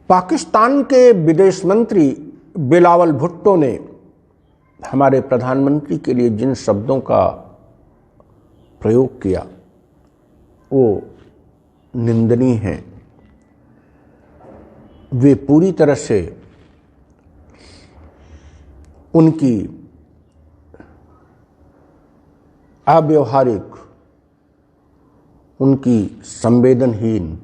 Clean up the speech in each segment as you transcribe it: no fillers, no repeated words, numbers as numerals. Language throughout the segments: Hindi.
पाकिस्तान के विदेश मंत्री बिलावल भुट्टो ने हमारे प्रधानमंत्री के लिए जिन शब्दों का प्रयोग किया वो निंदनीय हैं। वे पूरी तरह से उनकी अव्यवहारिक, उनकी संवेदनहीन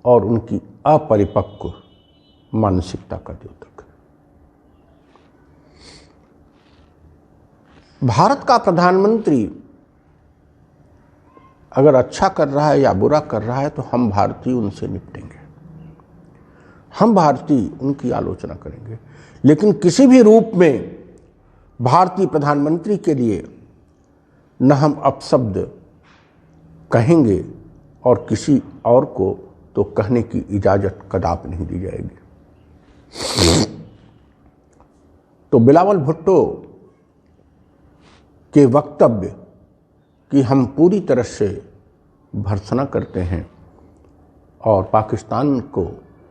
और उनकी अपरिपक्व मानसिकता का द्योतक है। भारत का प्रधानमंत्री अगर अच्छा कर रहा है या बुरा कर रहा है तो हम भारतीय उनसे निपटेंगे, हम भारतीय उनकी आलोचना करेंगे, लेकिन किसी भी रूप में भारतीय प्रधानमंत्री के लिए न हम अपशब्द कहेंगे और किसी और को तो कहने की इजाजत कदापि नहीं दी जाएगी। तो बिलावल भुट्टो के वक्तव्य कि हम पूरी तरह से भर्त्सना करते हैं और पाकिस्तान को,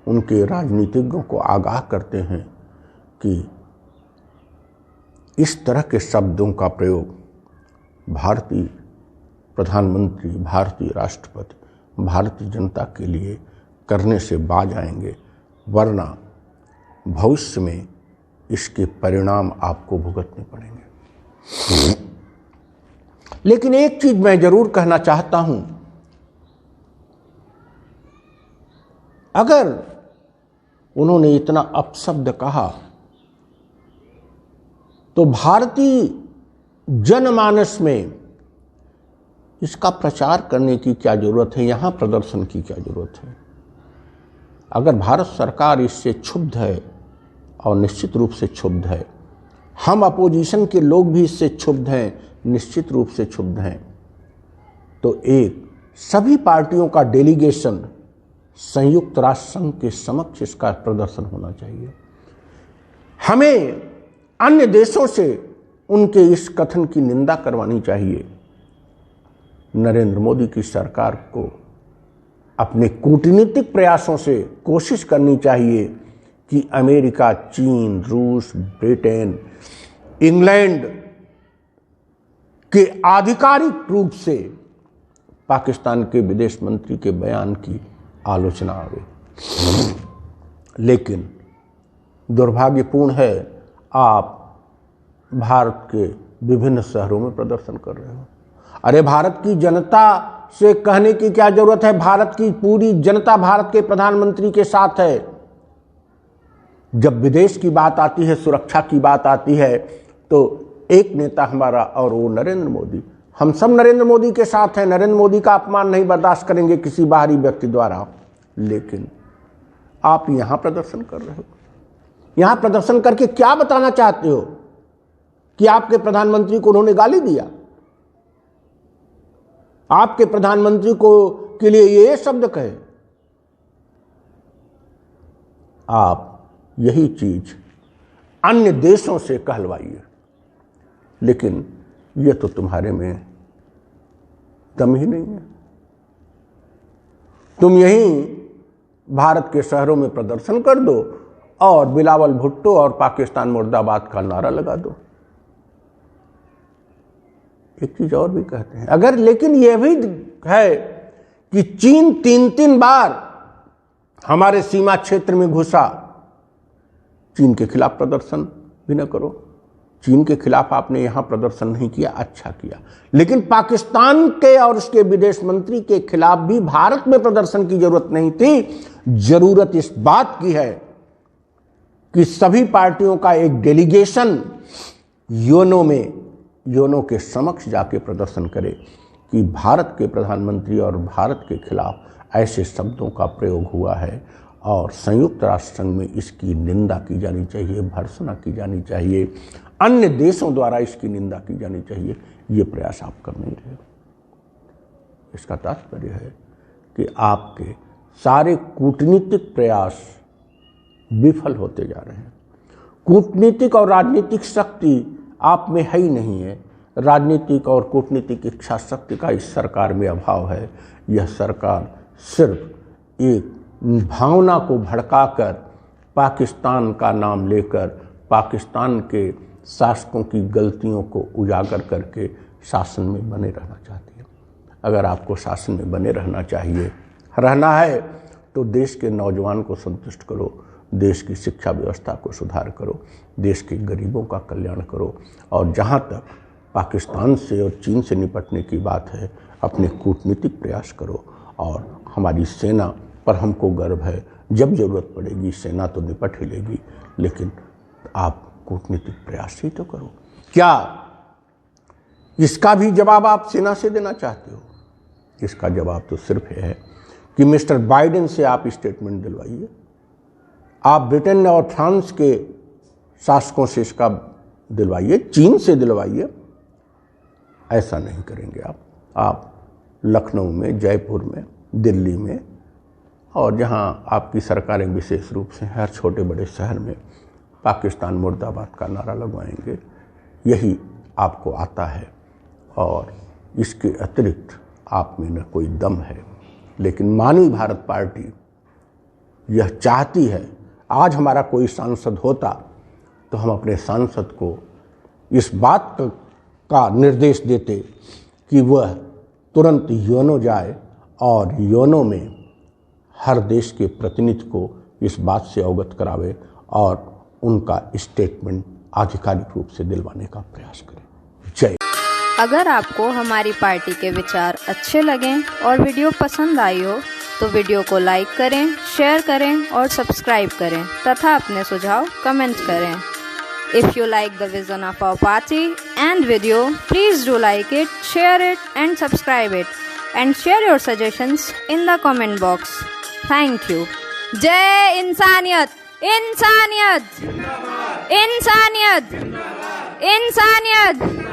उनके राजनीतिज्ञों को आगाह करते हैं कि इस तरह के शब्दों का प्रयोग भारतीय प्रधानमंत्री, भारतीय राष्ट्रपति, भारतीय जनता के लिए करने से बाज आएंगे, वरना भविष्य में इसके परिणाम आपको भुगतने पड़ेंगे। लेकिन एक चीज मैं जरूर कहना चाहता हूं, अगर उन्होंने इतना अपशब्द कहा तो भारतीय जनमानस में इसका प्रचार करने की क्या जरूरत है, यहां प्रदर्शन की क्या जरूरत है। अगर भारत सरकार इससे क्षुब्ध है और निश्चित रूप से क्षुब्ध है, हम अपोजिशन के लोग भी इससे क्षुब्ध हैं, निश्चित रूप से क्षुब्ध हैं, तो एक सभी पार्टियों का डेलीगेशन संयुक्त राष्ट्र संघ के समक्ष इसका प्रदर्शन होना चाहिए। हमें अन्य देशों से उनके इस कथन की निंदा करवानी चाहिए। नरेंद्र मोदी की सरकार को अपने कूटनीतिक प्रयासों से कोशिश करनी चाहिए कि अमेरिका, चीन, रूस, ब्रिटेन, इंग्लैंड के आधिकारिक रूप से पाकिस्तान के विदेश मंत्री के बयान की आलोचना आवे। लेकिन दुर्भाग्यपूर्ण है, आप भारत के विभिन्न शहरों में प्रदर्शन कर रहे हो। अरे भारत की जनता से कहने की क्या जरूरत है, भारत की पूरी जनता भारत के प्रधानमंत्री के साथ है। जब विदेश की बात आती है, सुरक्षा की बात आती है, तो एक नेता हमारा और वो नरेंद्र मोदी, हम सब नरेंद्र मोदी के साथ हैं। नरेंद्र मोदी का अपमान नहीं बर्दाश्त करेंगे किसी बाहरी व्यक्ति द्वारा। लेकिन आप यहां प्रदर्शन कर रहे हो, यहां प्रदर्शन करके क्या बताना चाहते हो कि आपके प्रधानमंत्री को उन्होंने गाली दिया, आपके प्रधानमंत्री को के लिए ये शब्द कहे। आप यही चीज अन्य देशों से कहलवाइए, लेकिन ये तो तुम्हारे में दम ही नहीं है। तुम यहीं भारत के शहरों में प्रदर्शन कर दो और बिलावल भुट्टो और पाकिस्तान मुर्दाबाद का नारा लगा दो। एक चीज और भी कहते हैं, अगर, लेकिन यह भी है कि चीन 3-3 बार हमारे सीमा क्षेत्र में घुसा, चीन के खिलाफ प्रदर्शन भी न करो। चीन के खिलाफ आपने यहां प्रदर्शन नहीं किया, अच्छा किया, लेकिन पाकिस्तान के और उसके विदेश मंत्री के खिलाफ भी भारत में प्रदर्शन की जरूरत नहीं थी। जरूरत इस बात की है कि सभी पार्टियों का एक डेलीगेशन योनो के समक्ष जाके प्रदर्शन करे कि भारत के प्रधानमंत्री और भारत के खिलाफ ऐसे शब्दों का प्रयोग हुआ है और संयुक्त राष्ट्र संघ में इसकी निंदा की जानी चाहिए, भर्त्सना की जानी चाहिए, अन्य देशों द्वारा इसकी निंदा की जानी चाहिए। ये प्रयास आप कर नहीं रहे हो। इसका तात्पर्य है कि आपके सारे कूटनीतिक प्रयास विफल होते जा रहे हैं। कूटनीतिक और राजनीतिक शक्ति आप में है ही नहीं है। राजनीतिक और कूटनीतिक इच्छा शक्ति का इस सरकार में अभाव है। यह सरकार सिर्फ एक भावना को भड़काकर पाकिस्तान का नाम लेकर पाकिस्तान के शासकों की गलतियों को उजागर करके शासन में बने रहना चाहती है। अगर आपको शासन में बने रहना है तो देश के नौजवान को संतुष्ट करो, देश की शिक्षा व्यवस्था को सुधार करो, देश के गरीबों का कल्याण करो, और जहाँ तक पाकिस्तान से और चीन से निपटने की बात है अपने कूटनीतिक प्रयास करो। और हमारी सेना पर हमको गर्व है, जब ज़रूरत पड़ेगी सेना तो निपट ही लेगी, लेकिन आप कूटनीतिक प्रयास ही तो करो। क्या इसका भी जवाब आप सेना से देना चाहते हो? इसका जवाब तो सिर्फ ये है कि मिस्टर बाइडेन से आप स्टेटमेंट दिलवाइए, आप ब्रिटेन और फ्रांस के शासकों से इसका दिलवाइए, चीन से दिलवाइए। ऐसा नहीं करेंगे आप लखनऊ में, जयपुर में, दिल्ली में और जहां आपकी सरकारें विशेष रूप से हर छोटे बड़े शहर में पाकिस्तान मुर्दाबाद का नारा लगवाएंगे। यही आपको आता है और इसके अतिरिक्त आप में न कोई दम है। लेकिन मानवी भारत पार्टी यह चाहती है, आज हमारा कोई सांसद होता तो हम अपने सांसद को इस बात का निर्देश देते कि वह तुरंत योनो जाए और योनो में हर देश के प्रतिनिधि को इस बात से अवगत करावे और उनका स्टेटमेंट आधिकारिक रूप से दिलवाने का प्रयास करें। जय। अगर आपको हमारी पार्टी के विचार अच्छे लगें और वीडियो पसंद आई हो तो वीडियो को लाइक करें, शेयर करें और सब्सक्राइब करें तथा अपने सुझाव कमेंट करें। If you like the vision of our party and video, please do like it, share it and subscribe it and share your suggestions in the comment box. Thank you. जय इंसानियत, इंसानियत, इंसानियत, इंसानियत।